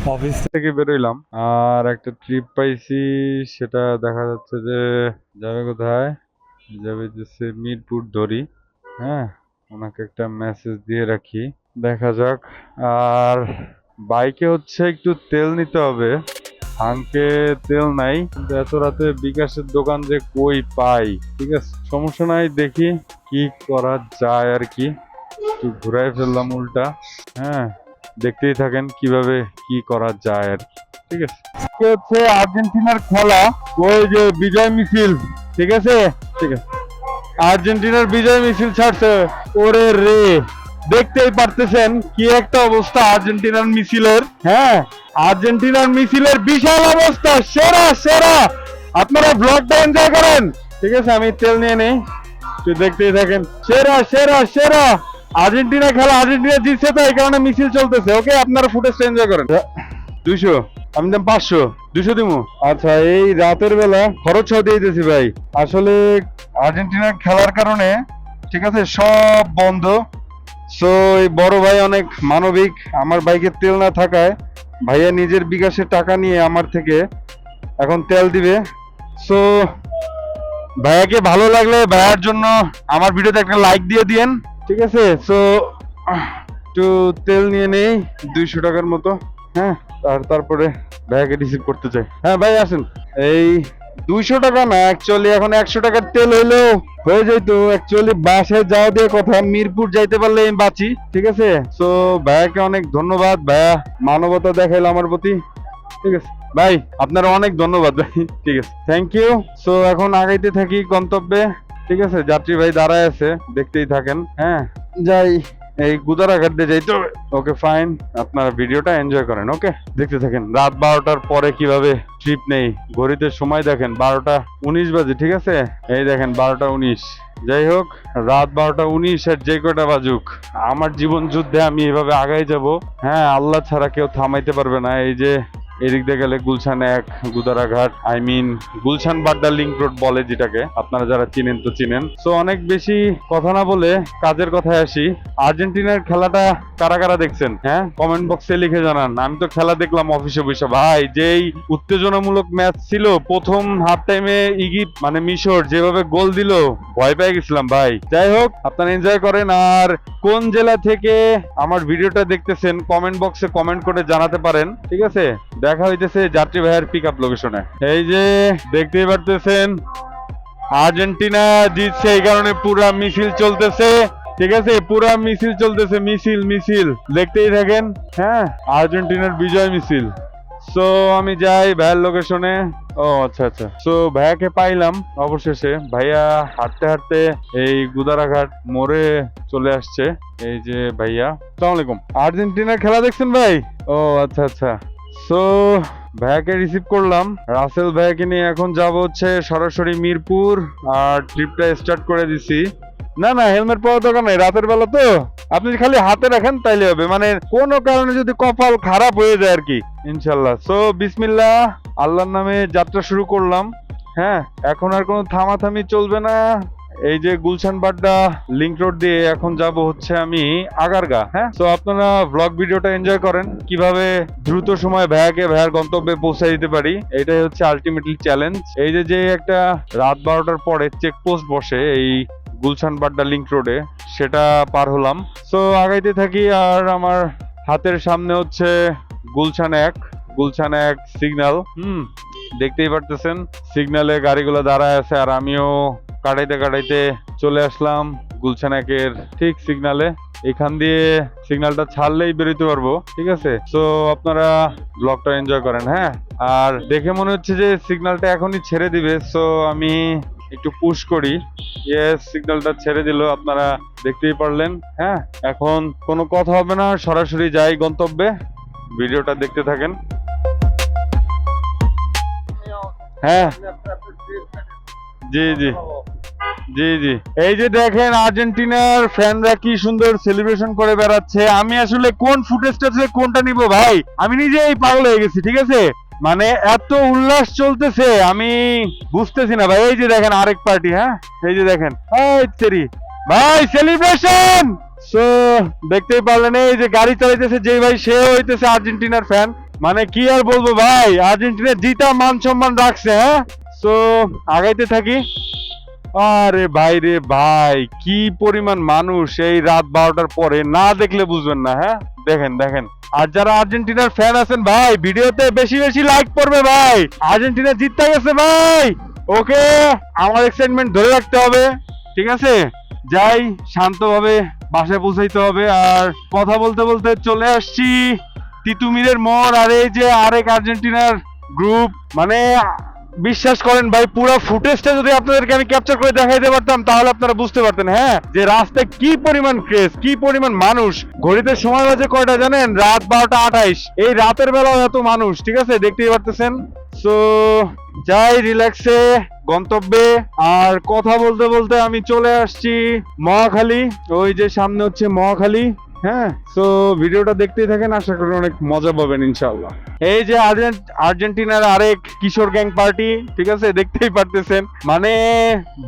Office থেকে বেরোইলাম আর একটা trip পাইছি। সেটা দেখা যাচ্ছে যে যাবে কোথায়, যাবে যে মিরপুর ধরি। হ্যাঁ, ওনাকে একটা মেসেজ দিয়ে রাখি, দেখা যাক। আর বাইকে হচ্ছে একটু তেল নিতে হবে, আঙ্কে তেল নাই, কিন্তু এত রাতে বিকাশের দোকান যে কই পাই। ঠিক আছে, সমস্যা নাই, দেখি কি করা যায় আর কি। একটু ঘুরাই ফেললাম উল্টা। হ্যাঁ, দেখতেই থাকেন কিভাবে কি করা যায় আর কি। ঠিক আছে, আজকে হচ্ছে আর্জেন্টিনার খেলা, ওই যে বিজয় মিছিল। ঠিক আছে, ঠিক আছে, আর্জেন্টিনার বিজয় মিছিল ছাড়ছে। ওরে রে, দেখতেই পারতেছেন কি একটা অবস্থা আর্জেন্টিনার মিছিলের। হ্যাঁ, আর্জেন্টিনার মিছিলের বিশাল অবস্থা, সেরা সেরা। আপনারা ব্লগটা এনজয় করেন। ঠিক আছে, আমি তেল নিয়ে নেই, একটু দেখতেই থাকেন। সেরা সেরা সেরা আর্জেন্টিনা খেলা, আর্জেন্টিনা জিতছে তো এই কারণে মিছিল চলতেছে। ওকে, আপনারা ফুটেজটা এনজয় করেন। 200, আমি দাম 500, 200 দিমু। আচ্ছা, এই রাতের বেলা খরচ দিয়ে দিতেছি ভাই। আসলে আর্জেন্টিনার খেলার কারণে, ঠিক আছে, সব বন্ধ। সো এই বড় ভাই অনেক মানবিক, আমার বাইকে তেল না থাকায় ভাইয়া নিজের বিকাশের টাকা নিয়ে আমার থেকে এখন তেল দিবে। সো ভাইয়াকে ভালো লাগলে ভাইয়ার জন্য আমার ভিডিওতে একটা লাইক দিয়ে দিয়েন। ঠিক আছে, সো একটু তেল নিয়ে নেই 200 টাকার মতো। হ্যাঁ, আর তারপরে ভাইয়াকে রিসিভ করতে চাই। হ্যাঁ ভাই, আসেন। এই 200 টাকা না, অ্যাকচুয়ালি এখন 100 টাকার তেল হইলেও হয়ে যাইতো। অ্যাকচুয়ালি বাসায় যাওয়া দিয়ে কথা, মিরপুর যাইতে পারলে আমি বাঁচি। ঠিক আছে, সো ভাইয়াকে অনেক ধন্যবাদ, ভাইয়া মানবতা দেখাইলো আমার প্রতি। ঠিক আছে ভাই, আপনারা অনেক ধন্যবাদ ভাই। ঠিক আছে, থ্যাংক ইউ। সো এখন আগাইতে থাকি গন্তব্যে। ঠিক আছে, যাত্রী ভাই দাঁড়ায় আছে, দেখতেই থাকেন। হ্যাঁ, যাই, এই গুদারাঘাট দিয়ে যাইতে হবে। ওকে ফাইন, আপনারা ভিডিওটা এনজয় করেন। ওকে, দেখতে থাকেন রাত 12টার পরে কিভাবে ট্রিপ নেই। ঘড়িতে সময় দেখেন 12টা 19 বাজে। ঠিক আছে, এই দেখেন 12টা 19। যাই হোক, রাত 12টা 19 আর যে কটা বাজুক, আমার জীবন যুদ্ধে আমি এভাবে আগাই যাব। হ্যাঁ, আল্লাহ ছাড়া কেউ থামাইতে পারবে না। এই যে এদিক দিয়ে গেলে Gulshan 1, Gudaraghat, I mean Gulshan Badda link road বলে যেটাকে, আপনারা যারা চিনেন তো চিনেন। সো অনেক বেশি কথা না বলে কাজের কথায় আসি। আর্জেন্টিনার খেলাটা কারা কারা দেখছেন? হ্যাঁ, কমেন্ট বক্সে লিখে জানান। আমি তো খেলা দেখলাম অফিসে বসে ভাই। যেই উত্তেজনামূলক ম্যাচ ছিল, প্রথম হাফ টাইমে ইজিপ্ট মানে মিশর যেভাবে গোল দিল, ভয় পেয়ে গেছিলাম ভাই। যাই হোক, আপনারা এনজয় করেন। আর কোন জেলা থেকে আমার ভিডিওটা দেখতেছেন কমেন্ট বক্সে কমেন্ট করে জানাতে পারেন। ঠিক আছে, দেখা হইতেছে যাত্রী ভাইয়ের পিক আপ লোকেশনে। এই যে দেখতেই পারতেছেন আর্জেন্টিনা জিতছে, এই কারণে পুরা মিছিল চলতেছে। ঠিক আছে, পুরা মিছিল চলতেছে, মিছিল মিছিল দেখতেই থাকেন। হ্যাঁ, আর্জেন্টিনার বিজয় মিছিল। সো আমি যাই ভাইয়ার লোকেশনে। ও আচ্ছা আচ্ছা, সো ভাইয়াকে পাইলাম অবশেষে। ভাইয়া হাঁটতে হাঁটতে এই গুদারাঘাট মোড়ে চলে আসছে। এই যে ভাইয়া, আসসালামু আলাইকুম। আর্জেন্টিনার খেলা দেখছেন ভাই? ও আচ্ছা আচ্ছা। সো ভাইয়াকে রিসিভ করলাম, রাসেল ভাইয়াকে নিয়ে এখন যাব হচ্ছে সরাসরি মিরপুর। আর ট্রিপটা স্টার্ট করে দিছি। না না, হেলমেট পরার দরকার নাই, রাতের বেলা তো। আপনি খালি হাতে রাখেন তাইলে হবে, মানে কোনো কারণে যদি কপাল খারাপ হয়ে যায় আর কি। ইনশাল্লাহ। সো বিসমিল্লাহ, আল্লাহর নামে যাত্রা শুরু করলাম। হ্যাঁ, এখন আর কোনো থামাথামি চলবে না। এই যে গুলশান বাড্ডা লিংক রোড দিয়ে এখন যাব হচ্ছে আমি আগারগা। হ্যাঁ, তো আপনারা ব্লগ ভিডিওটা এনজয় করেন, কিভাবে দ্রুত সময় ভাইয়ার গন্তব্যে পৌঁছে দিতে পারি। এটাই হচ্ছে আলটিমেটলি চ্যালেঞ্জ। এই যে একটা রাত 12টার পরে চেকপোস্ট বসে এই গুলশান বাড্ডা লিংক রোডে, সেটা পার হলাম। সো আগাইতে থাকি। আর আমার হাতের সামনে হচ্ছে গুলশান 1 সিগন্যাল। দেখতেই পারতেছেন সিগন্যালে গাড়িগুলো দাঁড়ায় আছে, আর আমিও কাটাইতে কাটাইতে চলে আসলাম গুলশান 1-এর ঠিক সিগন্যালে। এখান দিয়ে সিগন্যালটা ছাড়লেই বেরোতে পারবো। ঠিক আছে, সো আপনারা ব্লগটা এনজয় করেন। হ্যাঁ, আর দেখে মনে হচ্ছে যে সিগন্যালটা এখনই ছেড়ে দিবে। সো আমি একটু পুশ করি। ইয়েস, সিগন্যালটা ছেড়ে দিল, আপনারা দেখতেই পারলেন। হ্যাঁ, এখন কোনো কথা হবে না, সরাসরি যাই গন্তব্যে। ভিডিওটা দেখতে থাকেন। হ্যাঁ, জি জি জি জি, এই যে দেখেন আর্জেন্টিনার ফ্যানরা কি সুন্দর সেলিব্রেশন করে বেড়াচ্ছে। আমি আসলে কোন ফুটেজটা থেকে কোনটা নিব ভাই, আমি নিজেই পাগল হয়ে গেছি। ঠিক আছে, মানে এত উল্লাস চলতেছে আমি বুঝতেছি না ভাই। এই যে দেখেন আরেক পার্টি। হ্যাঁ, এই যে দেখেন, এই তেরি ভাই সেলিব্রেশন। সো দেখতেই পারলেন, এই যে গাড়ি চালাইতেছে যে ভাই, সে হইতেছে আর্জেন্টিনার ফ্যান। মানে কি আর বলবো ভাই, আর্জেন্টিনা জিতা মান সম্মান রাখছে। হ্যাঁ, সো আগাইতে থাকি। আরে ভাই রে ভাই, কি পরিমাণ মানুষ এই রাত 12টার পরে, না দেখলে বুঝবেন না। হ্যাঁ, দেখেন দেখেন। আর যারা আর্জেন্টিনার ফ্যান আছেন ভাই, ভিডিওতে বেশি বেশি লাইক করবে ভাই। আর্জেন্টিনা জিততে গেছে ভাই। ওকে, আমার এক্সাইটমেন্ট ধরে রাখতে হবে। ঠিক আছে, যাই শান্তভাবে বাসায় পৌঁছাইতে হবে। আর কথা বলতে বলতে চলে আসছি তিতুমিরের মোড়। আর এই যে আরেক আর্জেন্টিনার গ্রুপ, মানে বিশ্বাস করেন ভাই, পুরো ফুটেজটা যদি আপনাদেরকে আমি ক্যাপচার করে দেখাইতে পারতাম তাহলে আপনারা বুঝতে পারতেন। হ্যাঁ, যে রাস্তায় কি পরিমাণ ক্রেজ, কি পরিমাণ মানুষ। ঘড়িতে সময় বাজে কয়টা জানেন? রাত 12টা 28। এই রাতের বেলাও এত মানুষ, ঠিক আছে, দেখতেই পারতেছেন। সো যাই রিল্যাক্সে গন্তব্যে। আর কথা বলতে বলতে আমি চলে আসছি মহাখালী। ওই যে সামনে হচ্ছে মহাখালী। হ্যাঁ, সো ভিডিওটা দেখতেই থাকেন, আশা করি অনেক মজা পাবেন ইনশাআল্লাহ। এই যে আর্জেন্টিনার আরেক কিশোর গ্যাং পার্টি, ঠিক আছে, দেখতেই পারতেছেন। মানে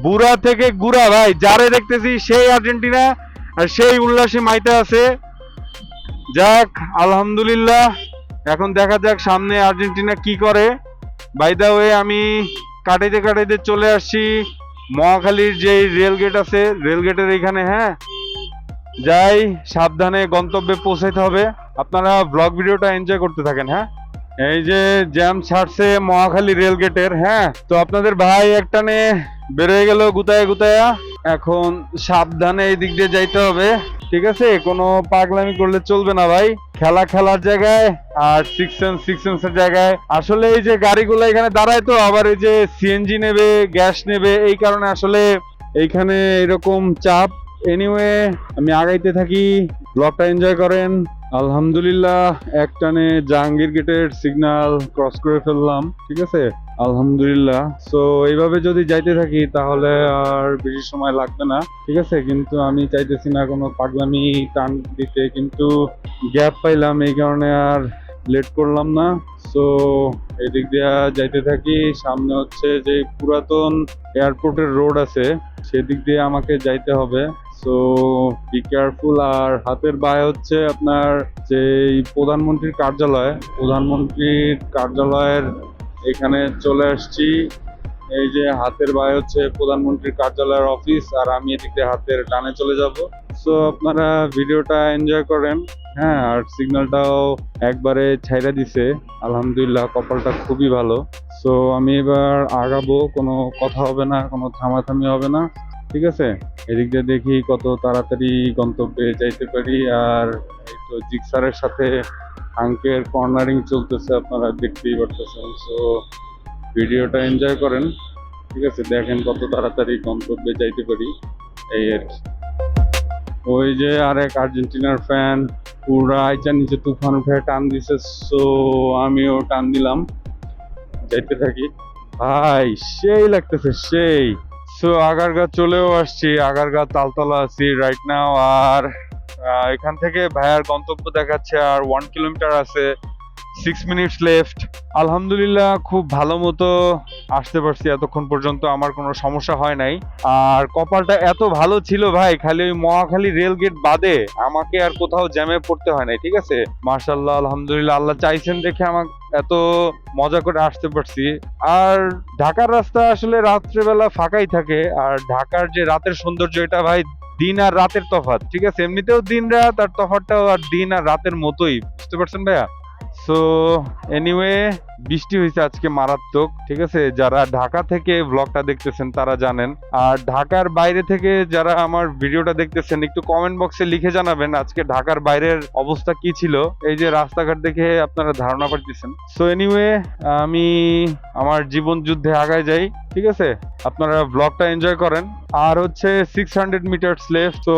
বুড়া থেকে গুড়া ভাই, যারে দেখতেছি সেই আর্জেন্টিনা আর সেই উল্লাসে মাইতে আছে। যাক, আলহামদুলিল্লাহ। এখন দেখা যাক সামনে আর্জেন্টিনা কি করে। বাই দা ওয়ে, আমি কাটাইতে কাটাইতে চলে আসছি মহাখালীর যে রেল গেট আছে, রেল গেটের এখানে। হ্যাঁ, যাই, সাবধানে গন্তব্যে পৌঁছাইতে হবে। আপনারা ব্লগ ভিডিওটা এনজয় করতে থাকেন। হ্যাঁ, এই যে জ্যাম ছাড়ছে মহাখালী রেল গেটের। হ্যাঁ, তো আপনাদের ভাই একটানে বেরোয় গেল গুতায়া গুতায়া। এখন সাবধানে এই দিক দিয়ে যাইতে হবে। ঠিক আছে, কোনো পাগলামি করলে চলবে না ভাই। খেলা খেলার জায়গায় আর সিক্স সেন্সের জায়গায়। আসলে এই যে গাড়িগুলো এখানে দাঁড়ায়, তো আবার এই যে সিএনজি নেবে, গ্যাস নেবে, এই কারণে আসলে এইখানে এরকম চাপ। এনিওয়ে, আমি আগাইতে থাকি, ব্লগটা এনজয় করেন। আলহামদুলিল্লাহ, একটানে জাহাঙ্গীর গেটের সিগন্যাল ক্রস করে ফেললাম। ঠিক আছে, আলহামদুলিল্লাহ। সো এইভাবে যদি যাইতে থাকি তাহলে আর বেশি সময় লাগবে না। ঠিক আছে, কিন্তু আমি চাইতেছি না কোনো পাগলামি টান দিতে, কিন্তু গ্যাপ পাইলাম, এই কারণে আর লেট করলাম না। সো এদিক দিয়ে যাইতে থাকি। সামনে হচ্ছে যে পুরাতন এয়ারপোর্টের রোড আছে, সেদিক দিয়ে আমাকে যাইতে হবে। So be careful. আর হাতের বায়ে হচ্ছে আপনার যে প্রধানমন্ত্রীর কার্যালয়, প্রধানমন্ত্রীর কার্যালয়ের এখানে চলে আসছি। এই যে হাতের বায়ে হচ্ছে প্রধানমন্ত্রীর কার্যালয়ের অফিস, আর আমি এদিক দিয়ে হাতের ডানে চলে যাব। সো আপনারা ভিডিওটা এনজয় করেন। হ্যাঁ, আর সিগন্যালটাও একবারে ছাইড়া দিছে, আলহামদুলিল্লাহ, কপালটা খুবই ভালো। সো আমি এবার আগাবো, কোনো কথা হবে না, কোনো থামাথামি হবে না। ঠিক আছে, এদিক দিয়ে দেখি কত তাড়াতাড়ি গন্তব্যে যাইতে পারি। আর এই তো জিক্সারের সাথে আঙ্কের কর্নারিং চলতেছে, আপনারা দেখতেই পারতেছেন। সো ভিডিওটা এনজয় করেন। ঠিক আছে, দেখেন কত তাড়াতাড়ি গন্তব্যে যাইতে পারি, এই আর কি। ওই যে আরেক আর্জেন্টিনার ফ্যান পুরা আইচার নিচে তুফান উঠে টান দিছে। সো আমিও টান দিলাম, যাইতে থাকি ভাই। সেই লাগতেছে সেই। সো আগারগা চলেও আসছি, আগারগা তালতলা আছি রাইট নাও। আর এখান থেকে ভাইয়ার গন্তব্য দেখাচ্ছে আর 1 কিলোমিটার আছে, 6 মিনিটস লেফট। আলহামদুলিল্লাহ, খুব ভালো মতো আসতে পারছি এতক্ষণ পর্যন্ত, আমার কোনো সমস্যা হয় নাই। আর কপালটা এত ভালো ছিল ভাই, খালি ওই মহাখালী রেল গেট বাদে আমাকে আর কোথাও জ্যামে পড়তে হয় নাই। ঠিক আছে, মাশাআল্লাহ, আলহামদুলিল্লাহ, আল্লাহ চাইছেন দেখে আমাকে এত মজা করে আসতে পারছি। আর ঢাকার রাস্তা আসলে রাত্রেবেলা ফাঁকাই থাকে। আর ঢাকার যে রাতের সৌন্দর্য, এটা ভাই দিন আর রাতের তফাৎ। ঠিক আছে, এমনিতেও দিন রাত, আর তফাৎটাও আর দিন আর রাতের মতোই, বুঝতে পারছেন ভাইয়া? সো এনিওয়ে, বৃষ্টি হয়েছে আজকে মারাত্মক। ঠিক আছে, যারা ঢাকা থেকে ব্লগটা দেখতেছেন তারা জানেন। আর ঢাকার বাইরে থেকে যারা আমার ভিডিওটা দেখতেছেন, একটু কমেন্ট বক্সে লিখে জানাবেন আজকে ঢাকার বাইরের অবস্থা কি ছিল। এই যে রাস্তাঘাট দেখে আপনারা ধারণা পাচ্ছেন। সো এনিওয়ে, আমি আমার জীবন যুদ্ধে আগায় যাই। ঠিক আছে, আপনারা ব্লগটা এনজয় করেন। আর হচ্ছে 600 মিটারস লেফট। তো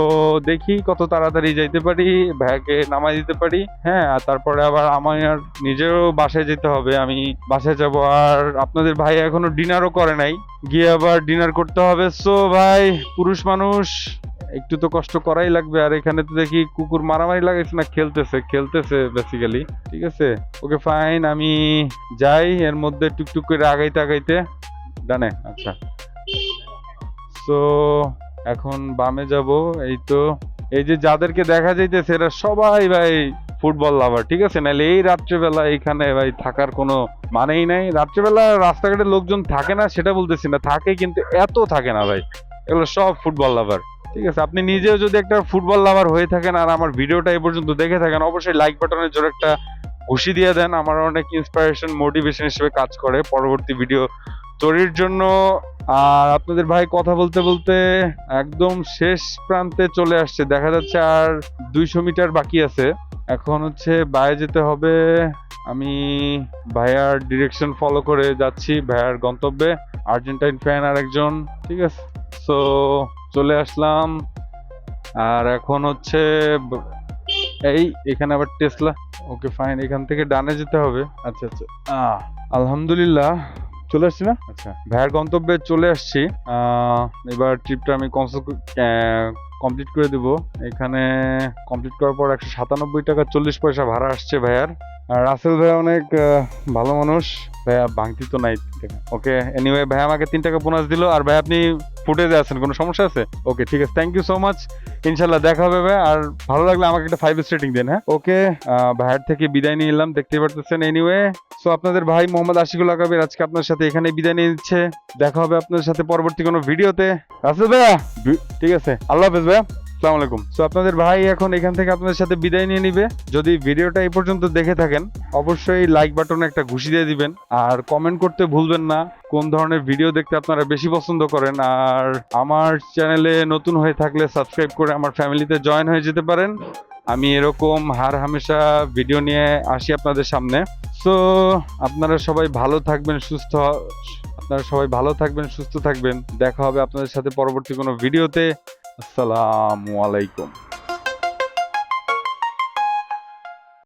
দেখি কত তাড়াতাড়ি যাইতে পারি, ভাইয়াকে নামাই দিতে পারি। হ্যাঁ, আর তারপরে আবার আমার নিজেরও বাসায় যেতে হবে, আমি বাসায় যাব। আর আপনাদের ভাই এখনো ডিনারও করে নাই, গিয়ে আবার ডিনার করতে হবে। সো ভাই, পুরুষ মানুষ একটু তো কষ্ট করাই লাগবে। আর এখানে তো দেখি কুকুর মারামারি লাগাইছে না, খেলতেছে বেসিক্যালি। ঠিক আছে, ওকে ফাইন, আমি যাই। এর মধ্যে টুকটুক করে আগাইতে আগাইতে ডানে। আচ্ছা, সো এখন বামে যাব। এই তো, এই যে যাদেরকে দেখা যাইতেছে এরা সবাই ভাই ফুটবল লাভার, ঠিক আছে? নাহলে এই রাত্রেবেলা এখানে ভাই থাকার কোনো মানেই নাই। রাত্রেবেলা রাস্তাঘাটে লোকজন থাকে না সেটা বলতেছি না, থাকে কিন্তু এত থাকে না ভাই। এগুলো সব ফুটবল লাভার, ঠিক আছে? আপনি নিজেও যদি একটা ফুটবল লাভার হয়ে থাকেন আর আমার ভিডিওটা এই পর্যন্ত দেখে থাকেন, অবশ্যই লাইক বাটনের জোরে একটা ঘুষি দিয়ে দেন। আমার অনেক ইন্সপিরেশন মোটিভেশন হিসেবে কাজ করে পরবর্তী ভিডিও তৈরির জন্য। আর আপনাদের ভাই কথা বলতে বলতে একদম শেষ প্রান্তে চলে আসছে, দেখা যাচ্ছে আর 200 মিটার বাকি আছে। এখন হচ্ছে বাইরে যেতে হবে। আমি ভাইয়ার ডিরেকশন ফলো করে যাচ্ছি ভাইয়ার গন্তব্যে। আর্জেন্টাইন ফ্যান আর একজন, ঠিক আছে? সো চলে আসলাম। আর এখন হচ্ছে এই এখানে আবার টেসলা। ওকে ফাইন, এখান থেকে ডানে যেতে হবে। আচ্ছা আচ্ছা, আলহামদুলিল্লাহ চলে আসছি না? আচ্ছা, ভাইয়ার গন্তব্যে চলে আসছি। এবার ট্রিপটা আমি কমপ্লিট করে দিব। এখানে কমপ্লিট করার পর 197 টাকা 40 পয়সা ভাড়া আসছে ভাইয়ার। আর রাসেল ভাই অনেক ভালো মানুষ। ভাইয়া ভাঙতি তো নাই। ওকে, এনিওয়ে ভাই আমাকে 3 টাকা বোনাস দিল। আর ভাই আপনি ফুটেজে আছেন, কোনো সমস্যা আছে? ওকে ঠিক আছে, থ্যাংক ইউ সো মাচ। ইনশাল্লাহ দেখা হবে ভাই। আর ভালো লাগলে আমাকে একটা 5 রেটিং দেন। হ্যাঁ ওকে, ভাইয়ের থেকে বিদায় নিয়ে নিলাম, দেখতেই পারতেছেন। এনিওয়ে সো আপনাদের ভাই মোহাম্মদ আশিকুল আকাবির আজকে আপনার সাথে এখানে বিদায় নিয়ে নিচ্ছে। দেখা হবে আপনার সাথে পরবর্তী কোনো ভিডিওতে। রাসেল ভাইয়া ঠিক আছে, আল্লাহ হাফেজ ভাইয়া, আসসালামু আলাইকুম। সো আপনাদের ভাই এখন এখান থেকে আপনাদের সাথে বিদায় নিয়ে নিবে। যদি ভিডিওটা এই পর্যন্ত দেখে থাকেন অবশ্যই লাইক বাটনে একটা ঘুষি দিয়ে দিবেন। আর কমেন্ট করতে ভুলবেন না কোন ধরনের ভিডিও দেখতে আপনারা বেশি পছন্দ করেন। আর আমার চ্যানেলে নতুন হয়ে থাকলে সাবস্ক্রাইব করে আমার ফ্যামিলিতে জয়েন হয়ে যেতে পারেন। আমি এরকম হার হামেশা ভিডিও নিয়ে আসি আপনাদের সামনে। সো আপনারা সবাই ভালো থাকবেন, সুস্থ থাকবেন। দেখা হবে আপনাদের সাথে পরবর্তী কোনো ভিডিওতে। আসসালামু আলাইকুম।